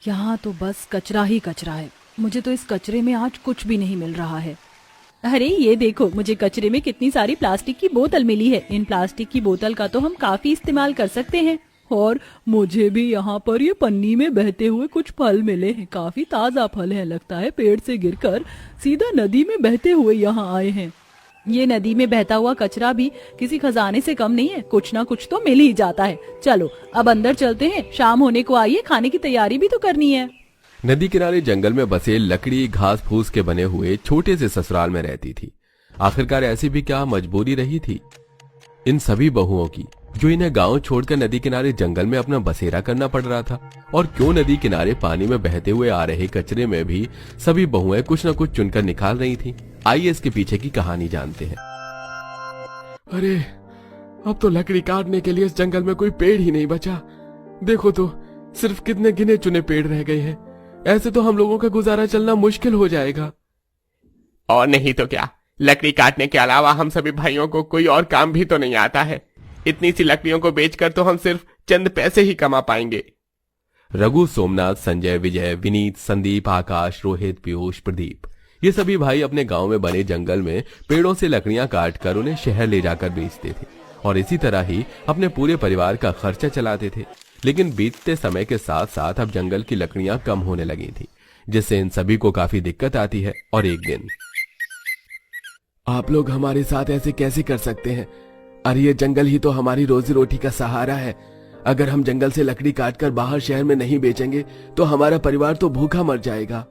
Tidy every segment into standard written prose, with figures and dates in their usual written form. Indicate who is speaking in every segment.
Speaker 1: यहाँ तो बस कचरा ही कचरा है। मुझे तो इस कचरे में आज कुछ भी नहीं मिल रहा है। अरे ये देखो, मुझे कचरे में कितनी सारी प्लास्टिक की बोतल मिली है। इन प्लास्टिक की बोतल का तो हम काफी इस्तेमाल कर सकते हैं। और मुझे भी यहाँ पर ये पन्नी में बहते हुए कुछ फल मिले हैं। काफी ताजा फल है, लगता है पेड़ से गिरकर सीधा नदी में बहते हुए यहाँ आए हैं। ये नदी में बहता हुआ कचरा भी किसी खजाने से कम नहीं है। कुछ ना कुछ तो मिल ही जाता है। चलो अब अंदर चलते हैं, शाम होने को आई है, खाने की तैयारी भी तो करनी है।
Speaker 2: नदी किनारे जंगल में बसे लकड़ी घास फूस के बने हुए छोटे से ससुराल में रहती थी। आखिरकार ऐसी भी क्या मजबूरी रही थी इन सभी बहुओं की, जो इन्हें गांव छोड़कर नदी किनारे जंगल में अपना बसेरा करना पड़ रहा था। और क्यों नदी किनारे पानी में बहते हुए आ रहे कचरे में भी सभी बहुएं कुछ न कुछ चुनकर निकाल रही थी। आइए इसके पीछे की कहानी जानते हैं।
Speaker 3: अरे अब तो लकड़ी काटने के लिए इस जंगल में कोई पेड़ ही नहीं बचा। देखो तो सिर्फ कितने गिने चुने पेड़ रह गए हैं। ऐसे तो हम लोगों का गुजारा चलना मुश्किल हो जाएगा।
Speaker 4: और नहीं तो क्या, लकड़ी काटने के अलावा हम सभी भाइयों को कोई और काम भी तो नहीं आता है। इतनी सी लकड़ियों को बेचकर तो हम सिर्फ चंद पैसे ही कमा पाएंगे।
Speaker 2: रघु, सोमनाथ, संजय, विजय, विनीत, संदीप, आकाश, रोहित, पीयूष, प्रदीप, ये सभी भाई अपने गांव में बने जंगल में पेड़ों से लकड़ियां काटकर उन्हें शहर ले जाकर बेचते थे और इसी तरह ही अपने पूरे परिवार का खर्चा चलाते थे। लेकिन बीतते समय के साथ साथ अब जंगल की लकड़ियां कम होने लगी थी, जिससे इन सभी को काफी दिक्कत आती है। और एक दिन,
Speaker 3: आप लोग हमारे साथ ऐसे कैसे कर सकते हैं? अरे ये जंगल ही तो हमारी रोजी रोटी का सहारा है। अगर हम जंगल से लकड़ी काटकर बाहर शहर में नहीं बेचेंगे तो हमारा परिवार तो भूखा मर जाएगा।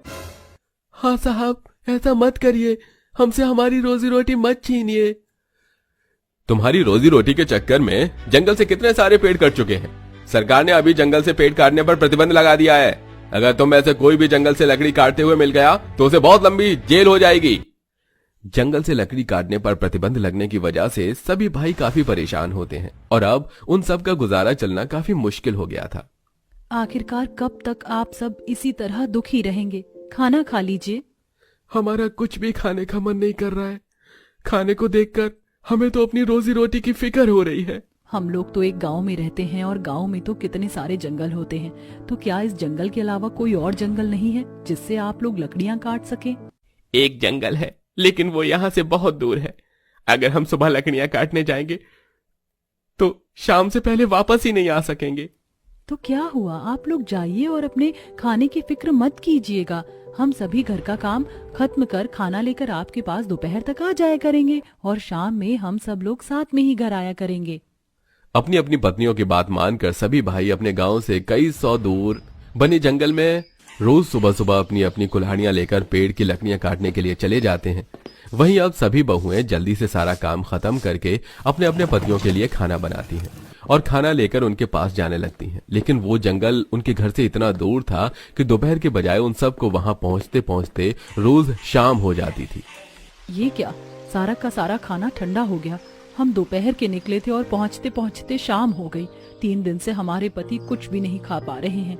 Speaker 3: हाँ साहब, ऐसा मत करिए, हमसे हमारी रोजी रोटी मत छीनिए।
Speaker 2: तुम्हारी रोजी रोटी के चक्कर में जंगल से कितने सारे पेड़ कट चुके हैं। सरकार ने अभी जंगल से पेड़ काटने पर प्रतिबंध लगा दिया है। अगर तुम में से कोई भी जंगल से लकड़ी काटते हुए मिल गया तो उसे बहुत लंबी जेल हो जाएगी। जंगल से लकड़ी काटने पर प्रतिबंध लगने की वजह से सभी भाई काफी परेशान होते हैं और अब उन सब का गुजारा चलना काफी मुश्किल हो गया था।
Speaker 1: आखिरकार कब तक आप सब इसी तरह दुखी रहेंगे? खाना खा लीजिए।
Speaker 3: हमारा कुछ भी खाने का मन नहीं कर रहा है। खाने को देखकर हमें तो अपनी रोजी रोटी की फिक्र हो रही है।
Speaker 1: हम लोग तो एक गांव में रहते हैं और गांव में तो कितने सारे जंगल होते हैं। तो क्या इस जंगल के अलावा कोई और जंगल नहीं है जिससे आप लोग लकड़ियां काट सके?
Speaker 4: एक जंगल है, लेकिन वो यहाँ से बहुत दूर है। अगर हम सुबह लकड़ियां काटने जाएंगे तो शाम से पहले वापस ही नहीं आ सकेंगे।
Speaker 1: तो क्या हुआ, आप लोग जाइए और अपने खाने की फिक्र मत कीजिएगा। हम सभी घर का काम खत्म कर खाना लेकर आपके पास दोपहर तक आ जाया करेंगे और शाम में हम सब लोग साथ में ही घर आया करेंगे।
Speaker 2: अपनी अपनी पत्नियों की बात मानकर सभी भाई अपने गांव से कई सौ दूर बने जंगल में रोज सुबह सुबह अपनी अपनी कुल्हाड़ियां लेकर पेड़ की लकड़ियां काटने के लिए चले जाते हैं। वहीं अब सभी बहुएं जल्दी से सारा काम खत्म करके अपने अपने पतियों के लिए खाना बनाती हैं और खाना लेकर उनके पास जाने लगती हैं। लेकिन वो जंगल उनके घर से इतना दूर था कि दोपहर के बजाय उन सबको वहां पहुंचते पहुंचते रोज शाम हो जाती थी।
Speaker 1: ये क्या, सारा का सारा खाना ठंडा हो गया। हम दोपहर के निकले थे और पहुंचते पहुंचते शाम हो गई। 3 दिन से हमारे पति कुछ भी नहीं खा पा रहे हैं।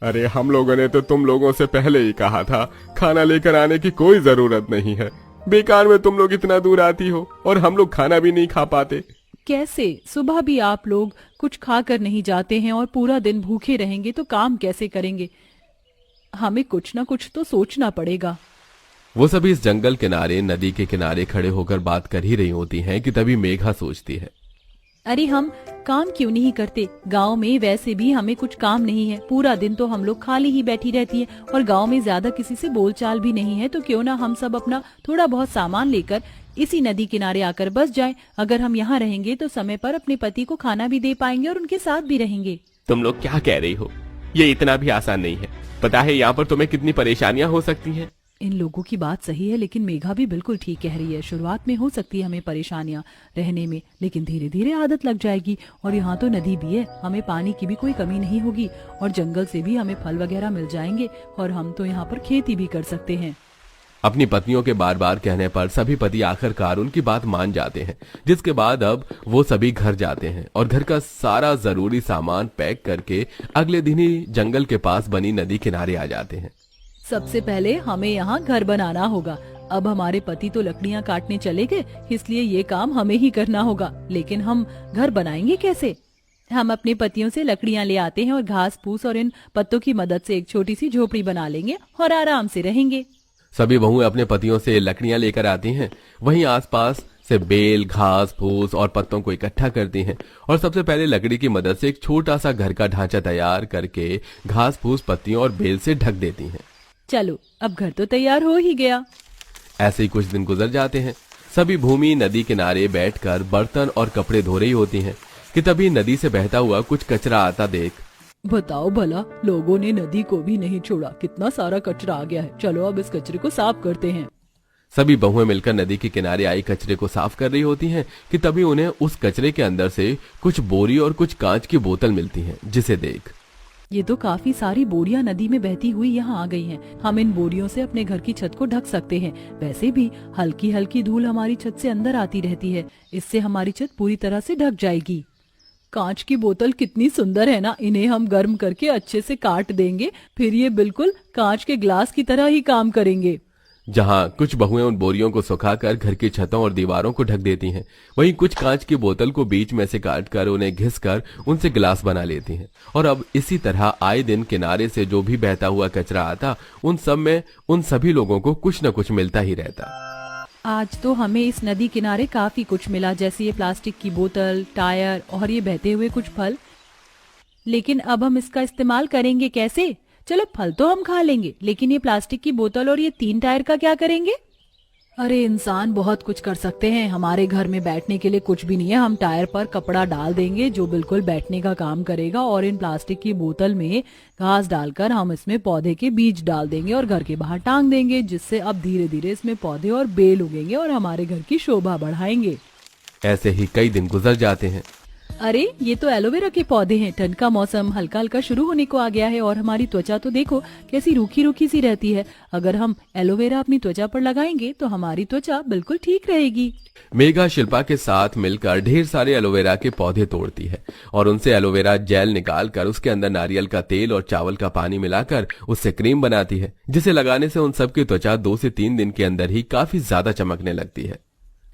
Speaker 3: अरे हम लोगों ने तो तुम लोगों से पहले ही कहा था खाना लेकर आने की कोई जरूरत नहीं है। बेकार में तुम लोग इतना दूर आती हो और हम लोग खाना भी नहीं खा पाते।
Speaker 1: कैसे? सुबह भी आप लोग कुछ खाकर नहीं जाते हैं और पूरा दिन भूखे रहेंगे तो काम कैसे करेंगे? हमें कुछ ना कुछ तो सोचना पड़ेगा।
Speaker 2: वो सभी इस जंगल किनारे नदी के किनारे खड़े होकर बात कर ही रही होती हैं कि तभी मेघा सोचती है,
Speaker 1: अरे हम काम क्यों नहीं करते? गांव में वैसे भी हमें कुछ काम नहीं है। पूरा दिन तो हम लोग खाली ही बैठी रहती है और गांव में ज्यादा किसी से बोलचाल भी नहीं है। तो क्यों ना हम सब अपना थोड़ा बहुत सामान लेकर इसी नदी किनारे आकर बस जाएं। अगर हम यहाँ रहेंगे तो समय पर अपने पति को खाना भी दे पाएंगे और उनके साथ भी रहेंगे।
Speaker 4: तुम लोग क्या कह रही हो? ये इतना भी आसान नहीं है। पता है यहाँ पर तुम्हें कितनी परेशानियां हो सकती हैं।
Speaker 1: इन लोगों की बात सही है, लेकिन मेघा भी बिल्कुल ठीक कह रही है। शुरुआत में हो सकती है हमें परेशानियां रहने में, लेकिन धीरे धीरे आदत लग जाएगी। और यहाँ तो नदी भी है, हमें पानी की भी कोई कमी नहीं होगी और जंगल से भी हमें फल वगैरह मिल जाएंगे और हम तो यहाँ पर खेती भी कर सकते हैं।
Speaker 2: अपनी पत्नियों के बार बार कहने पर सभी पति आखिरकार उनकी बात मान जाते हैं, जिसके बाद अब वो सभी घर जाते हैं और घर का सारा जरूरी सामान पैक करके अगले दिन ही जंगल के पास बनी नदी किनारे आ जाते हैं।
Speaker 1: सबसे पहले हमें यहाँ घर बनाना होगा। अब हमारे पति तो लकड़ियाँ काटने चले गए, इसलिए ये काम हमें ही करना होगा। लेकिन हम घर बनाएंगे कैसे? हम अपने पतियों से लकड़ियां ले आते हैं और घास फूस और इन पत्तों की मदद से एक छोटी सी झोपड़ी बना लेंगे और आराम से रहेंगे।
Speaker 2: सभी बहुएं अपने पतियों से लकड़ियां लेकर आती हैं। वहीं आसपास से बेल, घास फूस और पत्तों को इकट्ठा करती हैं और सबसे पहले लकड़ी की मदद से एक छोटा सा घर का ढांचा तैयार करके घास फूस, पत्तियों और बेल से ढक देती हैं।
Speaker 1: चलो अब घर तो तैयार हो ही गया।
Speaker 2: ऐसे ही कुछ दिन गुजर जाते हैं। सभी भूमि नदी किनारे बैठकर बर्तन और कपड़े धो रही होती हैं कि तभी नदी से बहता हुआ कुछ कचरा आता देख
Speaker 1: बताओ भला, लोगों ने नदी को भी नहीं छोड़ा, कितना सारा कचरा आ गया है। चलो अब इस कचरे को साफ करते हैं।
Speaker 2: सभी बहुएं मिलकर नदी के किनारे आई कचरे को साफ कर रही होती हैं कि तभी उन्हें उस कचरे के अंदर से कुछ बोरी और कुछ कांच की बोतल मिलती हैं, जिसे देख
Speaker 1: ये तो काफी सारी बोरियां नदी में बहती हुई यहाँ आ गई हैं। हम इन बोरियों से अपने घर की छत को ढक सकते हैं। वैसे भी हल्की हल्की धूल हमारी छत से अंदर आती रहती है, इससे हमारी छत पूरी तरह से ढक जाएगी। कांच की बोतल कितनी सुंदर है ना, इन्हें हम गर्म करके अच्छे से काट देंगे, फिर ये बिल्कुल कांच के ग्लास की तरह ही काम करेंगे।
Speaker 2: जहां कुछ बहुएं उन बोरियों को सुखाकर घर की छतों और दीवारों को ढक देती हैं, वहीं कुछ कांच की बोतल को बीच में से काटकर उन्हें घिसकर उनसे गिलास बना लेती हैं। और अब इसी तरह आए दिन किनारे से जो भी बहता हुआ कचरा आता, उन सब में उन सभी लोगों को कुछ न कुछ मिलता ही रहता।
Speaker 1: आज तो हमें इस नदी किनारे काफी कुछ मिला, जैसे ये प्लास्टिक की बोतल, टायर और ये बहते हुए कुछ फल। लेकिन अब हम इसका इस्तेमाल करेंगे कैसे? चलो फल तो हम खा लेंगे, लेकिन ये प्लास्टिक की बोतल और ये 3 टायर का क्या करेंगे? अरे इंसान बहुत कुछ कर सकते हैं। हमारे घर में बैठने के लिए कुछ भी नहीं है। हम टायर पर कपड़ा डाल देंगे जो बिल्कुल बैठने का काम करेगा, और इन प्लास्टिक की बोतल में घास डालकर हम इसमें पौधे के बीज डाल देंगे और घर के बाहर टांग देंगे, जिससे अब धीरे धीरे इसमें पौधे और बेल उगेंगे और हमारे घर की शोभा बढ़ाएंगे।
Speaker 2: ऐसे ही कई दिन गुजर जाते हैं।
Speaker 1: अरे ये तो एलोवेरा के पौधे हैं। ठंड का मौसम हल्का हल्का शुरू होने को आ गया है और हमारी त्वचा तो देखो कैसी रूखी रूखी सी रहती है। अगर हम एलोवेरा अपनी त्वचा पर लगाएंगे तो हमारी त्वचा बिल्कुल ठीक रहेगी।
Speaker 2: मेघा शिल्पा के साथ मिलकर ढेर सारे एलोवेरा के पौधे तोड़ती है और उनसे एलोवेरा जेल निकालकर उसके अंदर नारियल का तेल और चावल का पानी मिलाकर उससे क्रीम बनाती है, जिसे लगाने से उन सबकी त्वचा 2 से 3 दिन के अंदर ही काफी ज्यादा चमकने लगती है।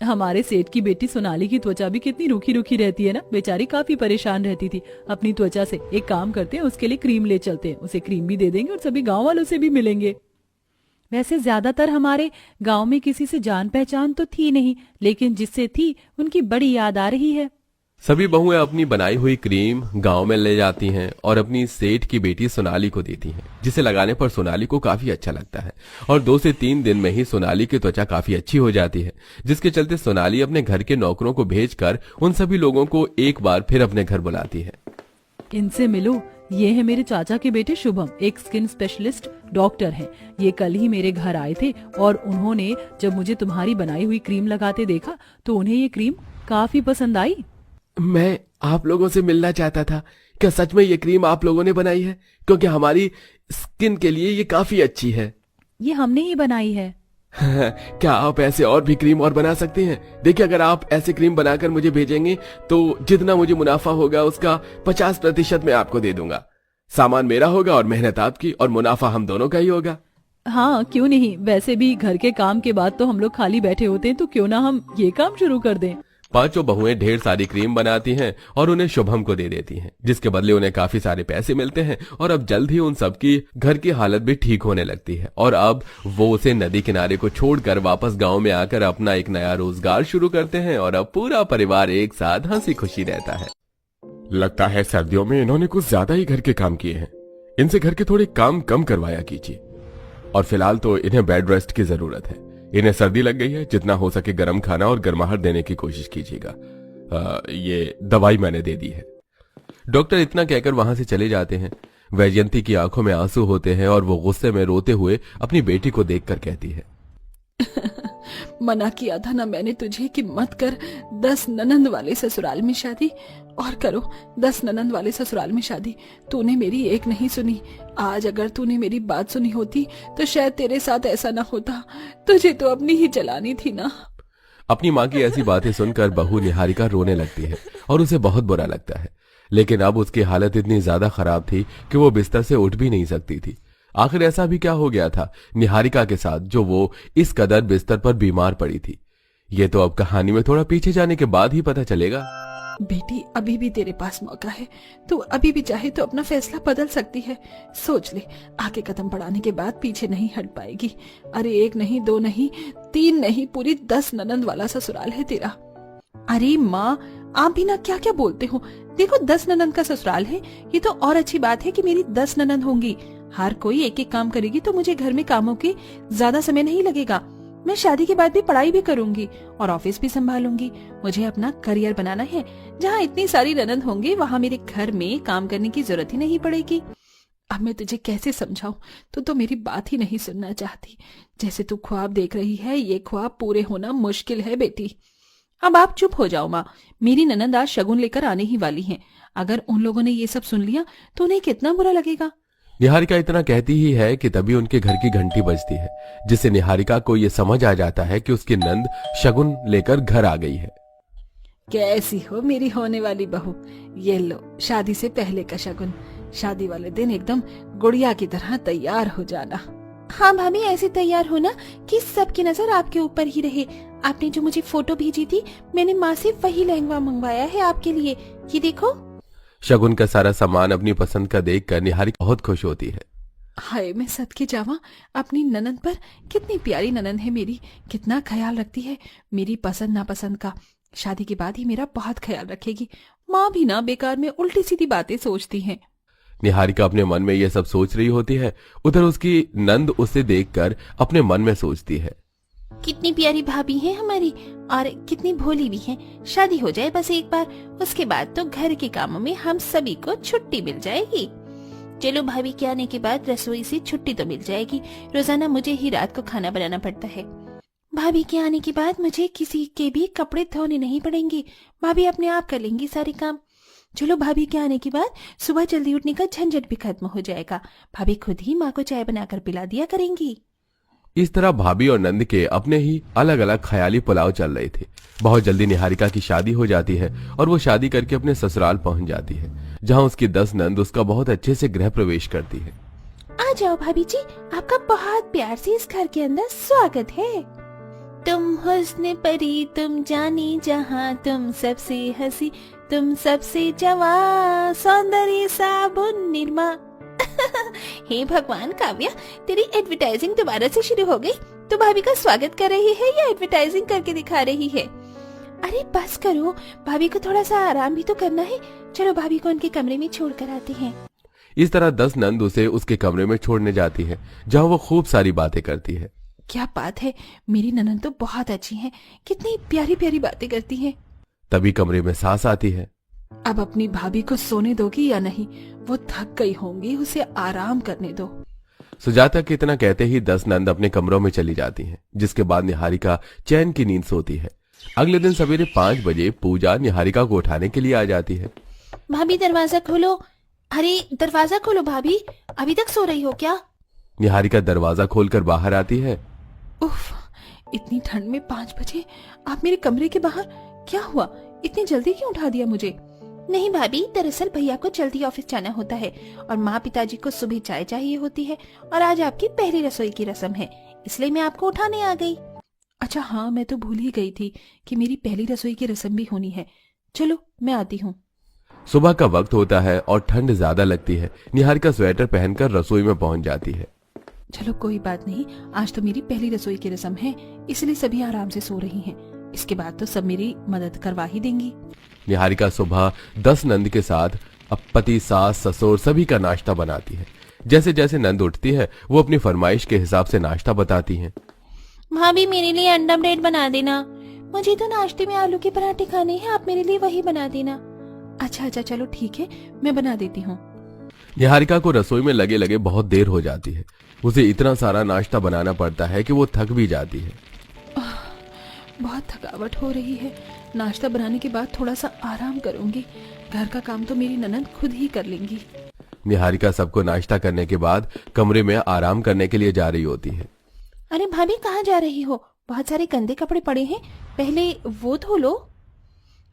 Speaker 1: हमारे सेठ की बेटी सोनाली की त्वचा भी कितनी रूखी रूखी रहती है ना, बेचारी काफी परेशान रहती थी अपनी त्वचा से। एक काम करते हैं, उसके लिए क्रीम ले चलते हैं, उसे क्रीम भी दे देंगे और सभी गांव वालों से भी मिलेंगे। वैसे ज्यादातर हमारे गांव में किसी से जान पहचान तो थी नहीं, लेकिन जिससे थी उनकी बड़ी याद आ रही है।
Speaker 2: सभी बहुएं अपनी बनाई हुई क्रीम गांव में ले जाती हैं और अपनी सेठ की बेटी सोनाली को देती हैं, जिसे लगाने पर सोनाली को काफी अच्छा लगता है और 2 से 3 दिन में ही सोनाली की त्वचा काफी अच्छी हो जाती है, जिसके चलते सोनाली अपने घर के नौकरों को भेजकर उन सभी लोगों को एक बार फिर अपने घर बुलाती है।
Speaker 1: इनसे मिलो, ये है मेरे चाचा के बेटे शुभम, एक स्किन स्पेशलिस्ट डॉक्टर हैं। ये कल ही मेरे घर आए थे और उन्होंने जब मुझे तुम्हारी बनाई हुई क्रीम लगाते देखा तो उन्हें ये क्रीम काफी पसंद आई।
Speaker 3: मैं आप लोगों से मिलना चाहता था। क्या सच में ये क्रीम आप लोगों ने बनाई है? क्योंकि हमारी स्किन के लिए ये काफी अच्छी है।
Speaker 1: ये हमने ही बनाई है।
Speaker 3: क्या आप ऐसे और भी क्रीम और बना सकते हैं? देखिए, अगर आप ऐसे क्रीम बनाकर मुझे भेजेंगे तो जितना मुझे मुनाफा होगा उसका 50% मैं आपको दे दूंगा। सामान मेरा होगा और मेहनत आपकी, और मुनाफा हम दोनों का ही होगा।
Speaker 1: हाँ क्यों नहीं, वैसे भी घर के काम के बाद तो हम लोग खाली बैठे होते हैं, तो क्यों ना हम ये काम शुरू कर दें।
Speaker 2: 5 बहुएं ढेर सारी क्रीम बनाती हैं और उन्हें शुभम को दे देती हैं, जिसके बदले उन्हें काफी सारे पैसे मिलते हैं और अब जल्द ही उन सबकी घर की हालत भी ठीक होने लगती है और अब वो उसे नदी किनारे को छोड़कर वापस गांव में आकर अपना एक नया रोजगार शुरू करते हैं और अब पूरा परिवार एक साथ हंसी खुशी रहता है।
Speaker 4: लगता है सर्दियों में इन्होंने कुछ ज्यादा ही घर के काम किए हैं। इनसे घर के थोड़े काम कम करवाया कीजिए। और फिलहाल तो इन्हें बेड रेस्ट की जरूरत है। इन्हें सर्दी लग गई है, जितना हो सके गर्म खाना और गर्माहट देने की कोशिश कीजिएगा। ये दवाई मैंने दे दी है।
Speaker 2: डॉक्टर इतना कहकर वहां से चले जाते हैं। वैजयंती की आंखों में आंसू होते हैं और वो गुस्से में रोते हुए अपनी बेटी को देखकर कहती है,
Speaker 5: मना किया था ना मैंने तुझे कि मत कर 10 ननंद वाले ससुराल में शादी, और करो 10 ननंद वाले ससुराल में शादी। तूने मेरी एक नहीं सुनी। आज अगर तूने मेरी बात सुनी होती तो शायद तेरे साथ ऐसा ना होता। तुझे तो अपनी ही चलानी थी ना।
Speaker 2: अपनी माँ की ऐसी बातें सुनकर बहू निहारिका रोने लगती है और उसे बहुत बुरा लगता है, लेकिन अब उसकी हालत इतनी ज्यादा खराब थी कि वो बिस्तर से उठ भी नहीं सकती थी। आखिर ऐसा भी क्या हो गया था निहारिका के साथ जो वो इस कदर बिस्तर पर बीमार पड़ी थी? ये तो अब कहानी में थोड़ा पीछे जाने के बाद ही पता चलेगा।
Speaker 5: बेटी, अभी भी तेरे पास मौका है। तू अभी भी चाहे तो अपना फैसला बदल सकती है। सोच ले, आगे कदम बढ़ाने के बाद पीछे नहीं हट पाएगी। अरे 1 नहीं, 2 नहीं, 3 नहीं, पूरी 10 ननंद वाला ससुराल है तेरा। अरे माँ, आप भी ना क्या क्या बोलते हो। देखो 10 ननंद का ससुराल है, ये तो और अच्छी बात है कि मेरी 10 ननंद होंगी। हर कोई एक एक काम करेगी तो मुझे घर में कामों के ज्यादा समय नहीं लगेगा। मैं शादी के बाद भी पढ़ाई भी करूंगी और ऑफिस भी संभालूंगी। मुझे अपना करियर बनाना है। जहाँ इतनी सारी ननंद होंगी वहाँ मेरे घर में काम करने की जरूरत ही नहीं पड़ेगी। अब मैं तुझे कैसे समझाऊं, तू तो मेरी बात ही नहीं सुनना चाहती। जैसे तू ख्वाब देख रही है, ये ख्वाब पूरे होना मुश्किल है बेटी। अब आप चुप हो जाओ माँ। मेरी ननंद आज शगुन लेकर आने ही वाली हैं। अगर उन लोगों ने ये सब सुन लिया तो उन्हें कितना बुरा लगेगा।
Speaker 2: निहारिका इतना कहती ही है कि तभी उनके घर की घंटी बजती है, जिससे निहारिका को यह समझ आ जाता है कि उसकी नंद शगुन लेकर घर आ गई है।
Speaker 5: कैसी हो मेरी होने वाली बहू, ये लो शादी से पहले का शगुन। शादी वाले दिन एकदम गुड़िया की तरह तैयार हो जाना। हाँ भाभी, ऐसे तैयार होना कि सबकी नजर आपके ऊपर ही रहे। आपने जो मुझे फोटो भेजी थी, मैंने माँ से वही लहंगा मंगवाया है आपके लिए। ये देखो।
Speaker 2: शगुन का सारा सामान अपनी पसंद का देखकर निहारिका बहुत खुश होती है।
Speaker 5: हाय, मैं सदके जावा अपनी ननंद पर। कितनी प्यारी ननंद है मेरी, कितना ख्याल रखती है मेरी पसंद नापसंद का। शादी के बाद ही मेरा बहुत ख्याल रखेगी। माँ भी ना बेकार में उल्टी सीधी बातें सोचती हैं।
Speaker 2: निहारिका अपने मन में यह सब सोच रही होती है, उधर उसकी नंद उसे देखकर अपने मन में सोचती है,
Speaker 6: कितनी प्यारी भाभी है हमारी और कितनी भोली भी है। शादी हो जाए बस एक बार, उसके बाद तो घर के कामों में हम सभी को छुट्टी मिल जाएगी। चलो, भाभी के आने के बाद रसोई से छुट्टी तो मिल जाएगी। रोजाना मुझे ही रात को खाना बनाना पड़ता है। भाभी के आने के बाद मुझे किसी के भी कपड़े धोने नहीं पड़ेंगे। भाभी अपने आप कर लेंगी सारे काम। चलो, भाभी के आने के बाद सुबह जल्दी उठने का झंझट भी खत्म हो जाएगा। भाभी खुद ही माँ को चाय बनाकर पिला दिया करेंगी।
Speaker 2: इस तरह भाभी और नंद के अपने ही अलग अलग ख्याली पुलाव चल रहे थे। बहुत जल्दी निहारिका की शादी हो जाती है और वो शादी करके अपने ससुराल पहुंच जाती है, जहां उसकी 10 नंद उसका बहुत अच्छे से गृह प्रवेश करती है।
Speaker 6: आ जाओ भाभी जी, आपका बहुत प्यार से इस घर के अंदर स्वागत है। तुम हुस्न परी, तुम जानी जहां, तुम सबसे हंसी, तुम सबसे जवां, सौंदर्य साबुन निरमा। हे भगवान काव्या, तेरी एडवर्टाइजिंग दोबारा से शुरू हो गई। तो भाभी का स्वागत कर रही है या एडवर्टाइजिंग करके दिखा रही है? अरे बस करो, भाभी को थोड़ा सा आराम भी तो करना है। चलो भाभी को उनके कमरे में छोड़ कर आते हैं।
Speaker 2: इस तरह 10 नंद उसे उसके कमरे में छोड़ने जाती है, जहाँ वो खूब सारी बातें करती है।
Speaker 5: क्या बात है, मेरी ननंद तो बहुत अच्छी है, कितनी प्यारी प्यारी बातें करती है।
Speaker 2: तभी कमरे में सास आती है।
Speaker 5: अब अपनी भाभी को सोने दोगी या नहीं? वो थक गई होंगी, उसे आराम करने दो।
Speaker 2: सुजाता के इतना कहते ही 10 नंद अपने कमरों में चली जाती हैं, जिसके बाद निहारिका चैन की नींद सोती है। अगले दिन सवेरे 5 बजे पूजा निहारिका को उठाने के लिए आ जाती है।
Speaker 6: भाभी दरवाजा खोलो। अरे दरवाजा खोलो भाभी, अभी तक सो रही हो क्या?
Speaker 2: निहारिका दरवाजा खोलकर बाहर आती है।
Speaker 5: उफ, इतनी ठंड में 5 बजे आप मेरे कमरे के बाहर? क्या हुआ, इतनी जल्दी क्यों उठा दिया मुझे?
Speaker 6: नहीं भाभी, दरअसल भैया को जल्दी ऑफिस जाना होता है और माँ पिताजी को सुबह चाय चाहिए होती है और आज आपकी पहली रसोई की रस्म है, इसलिए मैं आपको उठाने आ गई।
Speaker 5: अच्छा हाँ, मैं तो भूल ही गई थी कि मेरी पहली रसोई की रस्म भी होनी है। चलो मैं आती हूँ।
Speaker 2: सुबह का वक्त होता है और ठंड ज्यादा लगती है। निहारिका स्वेटर पहनकर रसोई में पहुंच जाती है।
Speaker 5: चलो कोई बात नहीं, आज तो मेरी पहली रसोई की रस्म है, इसलिए सभी आराम से सो रही हैं। इसके बाद तो सब मेरी मदद करवा ही देंगी।
Speaker 2: निहारिका सुबह 10 नंद के साथ अब पति, सास, ससुर सभी का नाश्ता बनाती है। जैसे जैसे नंद उठती है वो अपनी फरमाइश के हिसाब से नाश्ता बताती हैं।
Speaker 6: भाभी मेरे लिए अंडा ब्रेड बना देना। मुझे तो नाश्ते में आलू के पराठे खाने हैं, आप मेरे लिए वही बना देना।
Speaker 5: अच्छा चलो ठीक है, मैं बना देती हूँ।
Speaker 2: निहारिका को रसोई में लगे लगे बहुत देर हो जाती है। उसे इतना सारा नाश्ता बनाना पड़ता है कि वो थक भी जाती है।
Speaker 5: बहुत थकावट हो रही है। नाश्ता बनाने के बाद थोड़ा सा आराम करूंगी। घर का काम तो मेरी ननद खुद ही कर लेंगी।
Speaker 2: निहारिका सबको नाश्ता करने के बाद कमरे में आराम करने के लिए जा रही होती है।
Speaker 6: अरे भाभी कहाँ जा रही हो? बहुत सारे गंदे कपड़े पड़े हैं, पहले वो धो लो।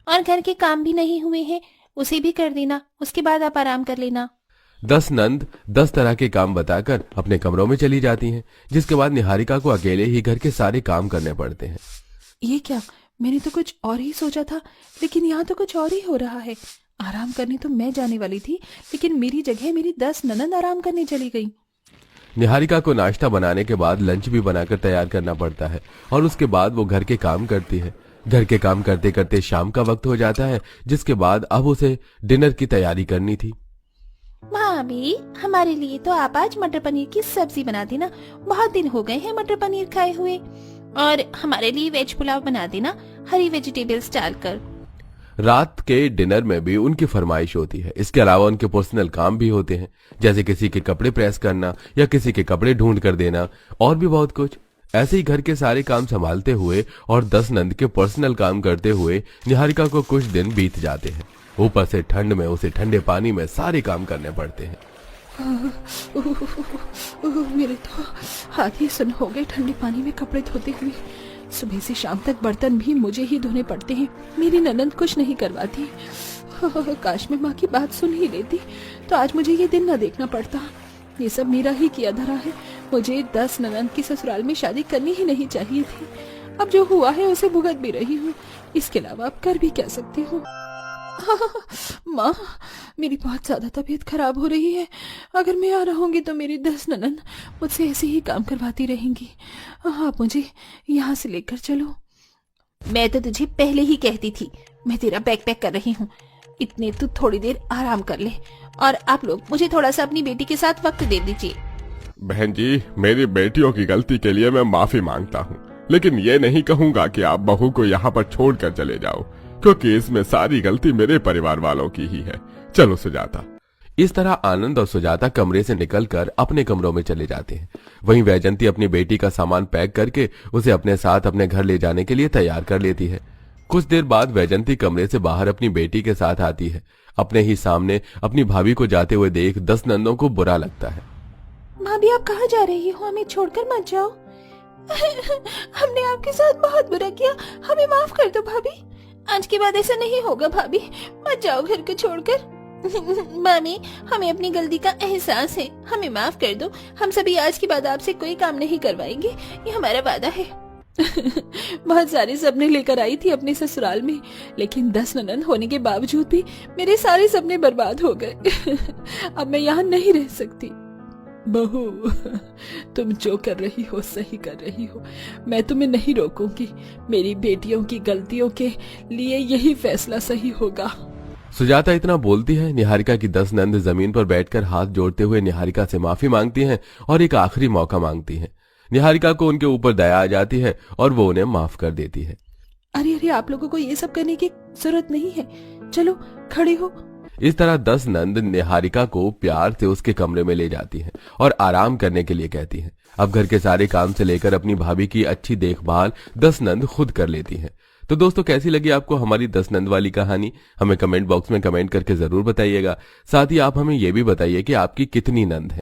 Speaker 6: और घर के काम भी नहीं हुए हैं, उसे भी कर देना, उसके बाद आप आराम कर लेना।
Speaker 2: 10 नंद 10 तरह के काम बताकर अपने कमरों में चली जाती हैं, जिसके बाद निहारिका को अकेले ही घर के सारे काम करने पड़ते हैं।
Speaker 5: ये क्या, मैंने तो कुछ और ही सोचा था, लेकिन यहाँ तो कुछ और ही हो रहा है। आराम करने तो मैं जाने वाली थी, लेकिन मेरी जगह मेरी 10 ननंद आराम करने चली गई।
Speaker 2: निहारिका को नाश्ता बनाने के बाद लंच भी बनाकर तैयार करना पड़ता है और उसके बाद वो घर के काम करती है। घर के काम करते करते शाम का वक्त हो जाता है, जिसके बाद अब उसे डिनर की तैयारी करनी थी।
Speaker 6: भाभी, हमारे लिए तो आप आज मटर पनीर की सब्जी बना देना, बहुत दिन हो गए हैं मटर पनीर खाए हुए। और हमारे लिए वेज पुलाव बना देना, हरी वेजिटेबल्स डालकर।
Speaker 2: रात के डिनर में भी उनकी फरमाइश होती है। इसके अलावा उनके पर्सनल काम भी होते हैं, जैसे किसी के कपड़े प्रेस करना या किसी के कपड़े ढूंढ कर देना और भी बहुत कुछ। ऐसे ही घर के सारे काम संभालते हुए और 10 नंद के पर्सनल काम करते हुए निहारिका को कुछ दिन बीत जाते हैं। ऊपर से ठंड में उसे ठंडे पानी में सारे काम करने पड़ते हैं।
Speaker 5: मेरे तो हाथ ही सुन हो गए ठंडे पानी में कपड़े धोते हुए। सुबह से शाम तक बर्तन भी मुझे ही धोने पड़ते हैं, मेरी ननंद कुछ नहीं करवाती। काश मैं माँ की बात सुन ही लेती तो आज मुझे ये दिन न देखना पड़ता। ये सब मेरा ही किया धरा है। मुझे 10 ननंद की ससुराल में शादी करनी ही नहीं चाहिए थी। अब जो हुआ है उसे भुगत भी रही हूँ, इसके अलावा अब कर भी क्या सकती हूँ। माँ, मेरी बहुत ज्यादा तबीयत खराब हो रही है। अगर मैं यहाँ रहूंगी तो मेरी 10 ननंद मुझसे ऐसे ही काम करवाती रहेंगी। आप मुझे यहाँ से लेकर चलो।
Speaker 6: मैं तो तुझे पहले ही कहती थी, मैं तेरा बैग पैक कर रही हूँ, इतने तू थोड़ी देर आराम कर ले। और आप लोग मुझे थोड़ा सा अपनी बेटी के साथ वक्त दे दीजिए।
Speaker 4: बहन जी, मेरी बेटियों की गलती के लिए मैं माफी मांगता हूँ, लेकिन ये नहीं कहूँगा कि आप बहू को यहाँ पर छोड़कर चले जाओ, क्योंकि इसमें सारी गलती मेरे परिवार वालों की ही है। चलो सुजाता।
Speaker 2: इस तरह आनंद और सुजाता कमरे से निकलकर अपने कमरों में चले जाते हैं। वहीं वैजंती अपनी बेटी का सामान पैक करके उसे अपने साथ अपने घर ले जाने के लिए तैयार कर लेती है। कुछ देर बाद वैजंती कमरे से बाहर अपनी बेटी के साथ आती है। अपने ही सामने अपनी भाभी को जाते हुए देख 10 नंदों को बुरा लगता है।
Speaker 6: भाभी, आप कहाँ जा रही हो? हमें छोड़कर मत जाओ। हमने आपके साथ बहुत बुरा किया, हमें माफ कर दो भाभी। आज के बाद ऐसा नहीं होगा भाभी, मत जाओ घर को छोड़कर। मामी, हमें अपनी गलती का एहसास है, हमें माफ कर दो। हम सभी आज के बाद आपसे कोई काम नहीं करवाएंगे, ये हमारा वादा है।
Speaker 5: बहुत सारे सपने लेकर आई थी अपने ससुराल में, लेकिन 10 ननंद होने के बावजूद भी मेरे सारे सपने बर्बाद हो गए। अब मैं यहाँ नहीं रह सकती। बहू, तुम जो कर रही हो सही कर रही हो, मैं तुम्हें नहीं रोकूंगी। मेरी बेटियों की गलतियों के लिए यही फैसला सही होगा।
Speaker 2: सुजाता इतना बोलती है। निहारिका की 10 नंद जमीन पर बैठकर हाथ जोड़ते हुए निहारिका से माफी मांगती हैं और एक आखिरी मौका मांगती हैं। निहारिका को उनके ऊपर दया आ जाती है और वो उन्हें माफ कर देती है।
Speaker 5: अरे अरे, आप लोगों को ये सब करने की जरूरत नहीं है, चलो खड़े हो।
Speaker 2: इस तरह 10 नंद निहारिका को प्यार से उसके कमरे में ले जाती हैं और आराम करने के लिए कहती हैं। अब घर के सारे काम से लेकर अपनी भाभी की अच्छी देखभाल 10 नंद खुद कर लेती हैं। तो दोस्तों, कैसी लगी आपको हमारी 10 नंद वाली कहानी? हमें कमेंट बॉक्स में कमेंट करके जरूर बताइएगा। साथ ही आप हमें यह भी बताइए कि आपकी कितनी नंद है।